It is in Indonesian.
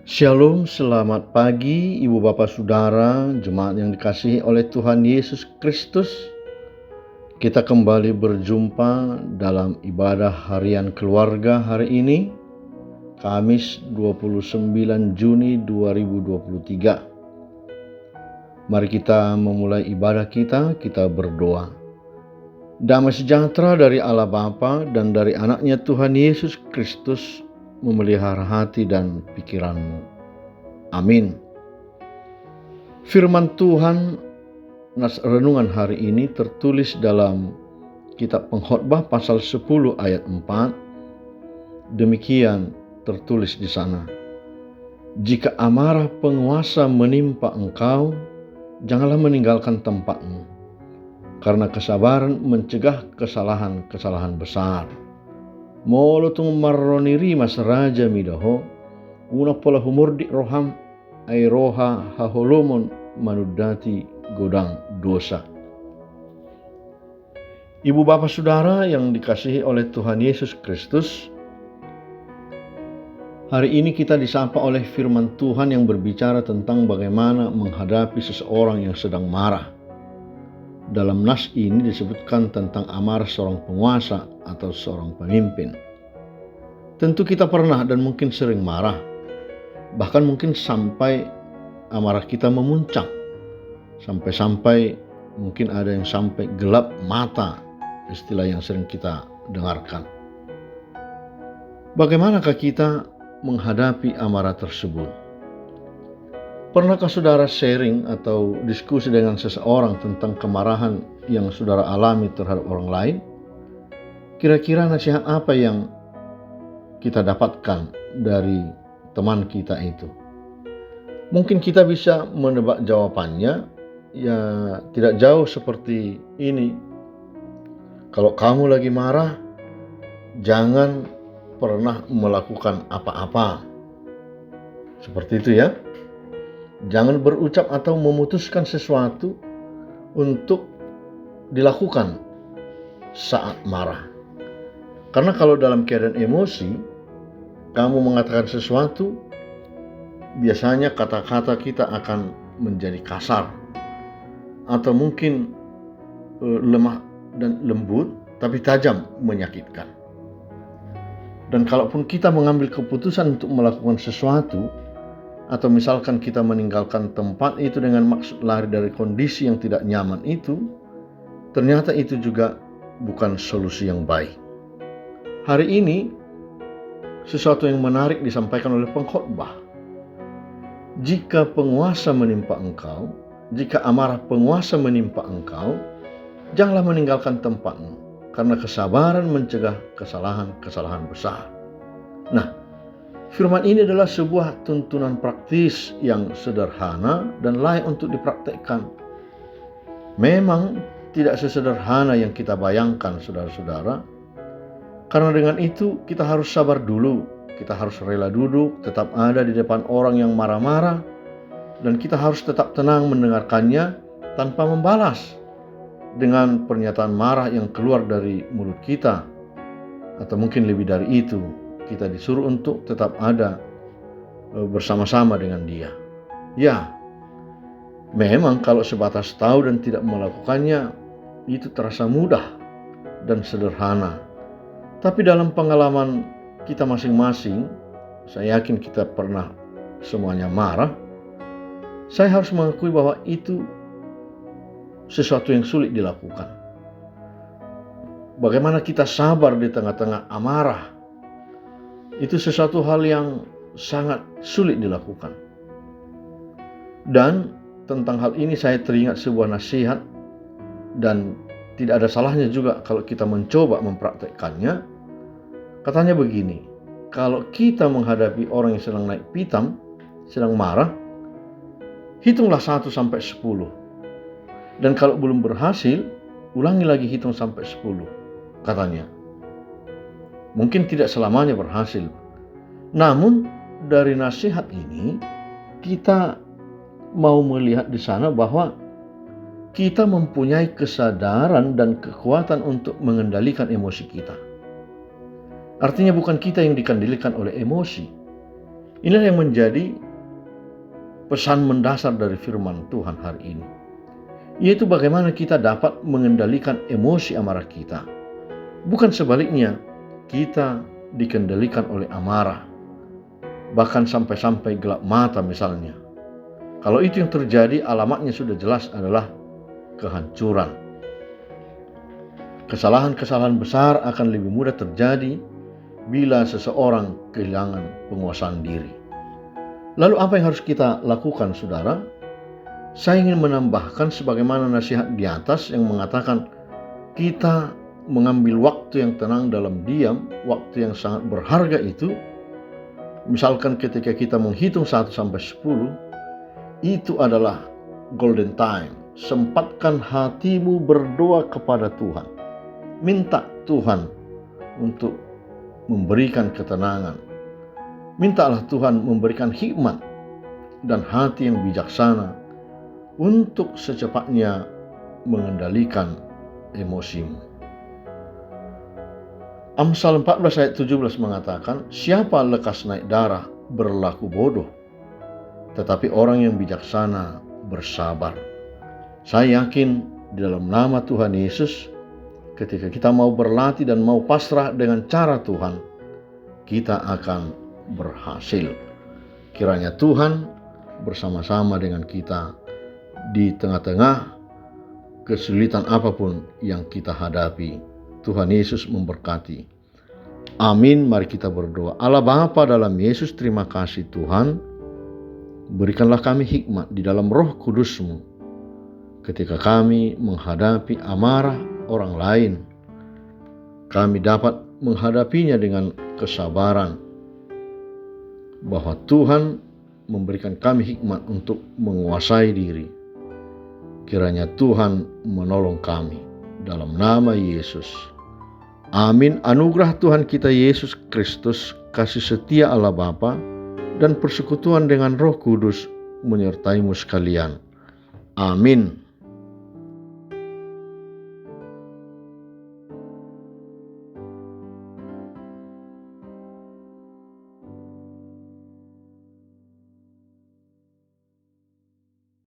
Shalom, selamat pagi Ibu Bapak Saudara, jemaat yang dikasihi oleh Tuhan Yesus Kristus. Kita kembali berjumpa dalam ibadah harian keluarga hari ini, Kamis 29 Juni 2023. Mari kita memulai ibadah kita berdoa. Damai sejahtera dari Allah Bapa dan dari anaknya Tuhan Yesus Kristus memelihara hati dan pikiranmu. Amin. Firman Tuhan nas renungan hari ini tertulis dalam kitab Pengkhotbah pasal 10 ayat 4. Demikian tertulis di sana. Jika amarah penguasa menimpa engkau, janganlah meninggalkan tempatmu, karena kesabaran mencegah kesalahan-kesalahan besar. Molo tung marroniri mas raja midaho, una pola humurdi roham ay roha haholomon manudati godang dosa. Ibu bapak saudara yang dikasihi oleh Tuhan Yesus Kristus, hari ini kita disapa oleh firman Tuhan yang berbicara tentang bagaimana menghadapi seseorang yang sedang marah. Dalam nas ini disebutkan tentang amarah seorang penguasa atau seorang pemimpin. Tentu kita pernah dan mungkin sering marah, bahkan mungkin sampai amarah kita memuncak, sampai mungkin ada yang sampai gelap mata, istilah yang sering kita dengarkan. Bagaimanakah kita menghadapi amarah tersebut? Pernahkah saudara sharing atau diskusi dengan seseorang tentang kemarahan yang saudara alami terhadap orang lain? Kira-kira nasihat apa yang kita dapatkan dari teman kita itu? Mungkin kita bisa menebak jawabannya, ya tidak jauh seperti ini. Kalau kamu lagi marah, jangan pernah melakukan apa-apa. Seperti itu ya. Jangan berucap atau memutuskan sesuatu untuk dilakukan saat marah. Karena kalau dalam keadaan emosi, kamu mengatakan sesuatu, biasanya kata-kata kita akan menjadi kasar. Atau mungkin lemah dan lembut, tapi tajam menyakitkan. Dan kalaupun kita mengambil keputusan untuk melakukan sesuatu, atau misalkan kita meninggalkan tempat itu dengan maksud lari dari kondisi yang tidak nyaman itu, ternyata itu juga bukan solusi yang baik. Hari ini, sesuatu yang menarik disampaikan oleh pengkhotbah. Jika penguasa menimpa engkau, jika amarah penguasa menimpa engkau, janganlah meninggalkan tempatmu, karena kesabaran mencegah kesalahan-kesalahan besar. Nah, firman ini adalah sebuah tuntunan praktis yang sederhana dan layak untuk dipraktekkan. Memang tidak sesederhana yang kita bayangkan, saudara-saudara. Karena dengan itu kita harus sabar dulu. Kita harus rela duduk, tetap ada di depan orang yang marah-marah. Dan kita harus tetap tenang mendengarkannya tanpa membalas dengan pernyataan marah yang keluar dari mulut kita. Atau mungkin lebih dari itu, kita disuruh untuk tetap ada bersama-sama dengan dia. Ya, memang kalau sebatas tahu dan tidak melakukannya, itu terasa mudah dan sederhana. Tapi dalam pengalaman kita masing-masing, saya yakin kita pernah semuanya marah. Saya harus mengakui bahwa itu sesuatu yang sulit dilakukan. Bagaimana kita sabar di tengah-tengah amarah, itu sesuatu hal yang sangat sulit dilakukan. Dan tentang hal ini saya teringat sebuah nasihat, dan tidak ada salahnya juga kalau kita mencoba mempraktekkannya. Katanya begini, kalau kita menghadapi orang yang sedang naik pitam, sedang marah, hitunglah 1 sampai 10. Dan kalau belum berhasil, ulangi lagi hitung sampai 10, katanya. Mungkin tidak selamanya berhasil. Namun dari nasihat ini kita mau melihat di sana bahwa kita mempunyai kesadaran dan kekuatan untuk mengendalikan emosi kita. Artinya bukan kita yang dikendalikan oleh emosi, Inilah yang menjadi pesan mendasar dari firman Tuhan hari ini, yaitu bagaimana kita dapat mengendalikan emosi amarah kita. Bukan sebaliknya, kita dikendalikan oleh amarah, bahkan sampai-sampai gelap mata misalnya. Kalau itu yang terjadi, alamatnya sudah jelas adalah kehancuran. Kesalahan-kesalahan besar akan lebih mudah terjadi bila seseorang kehilangan penguasaan diri. Lalu apa yang harus kita lakukan, saudara? Saya ingin menambahkan sebagaimana nasihat di atas yang mengatakan kita mengambil waktu yang tenang dalam diam, waktu yang sangat berharga itu. Misalkan ketika kita menghitung 1 sampai 10, itu adalah golden time. Sempatkan hatimu berdoa kepada Tuhan. Minta Tuhan untuk memberikan ketenangan. Mintalah Tuhan memberikan hikmat dan hati yang bijaksana untuk secepatnya mengendalikan emosimu. Amsal 14 ayat 17 mengatakan, siapa lekas naik darah berlaku bodoh, tetapi orang yang bijaksana bersabar. Saya yakin di dalam nama Tuhan Yesus, ketika kita mau berlatih dan mau pasrah dengan cara Tuhan, kita akan berhasil. Kiranya Tuhan bersama-sama dengan kita di tengah-tengah kesulitan apapun yang kita hadapi. Tuhan Yesus memberkati. Amin. Mari kita berdoa. Allah Bapa dalam Yesus, terima kasih Tuhan. Berikanlah kami hikmat di dalam Roh Kudus-Mu ketika kami menghadapi amarah orang lain. Kami dapat menghadapinya dengan kesabaran, bahwa Tuhan memberikan kami hikmat untuk menguasai diri. Kiranya Tuhan menolong kami dalam nama Yesus. Amin. Anugerah Tuhan kita Yesus Kristus, kasih setia Allah Bapa, dan persekutuan dengan Roh Kudus menyertaimu sekalian. Amin.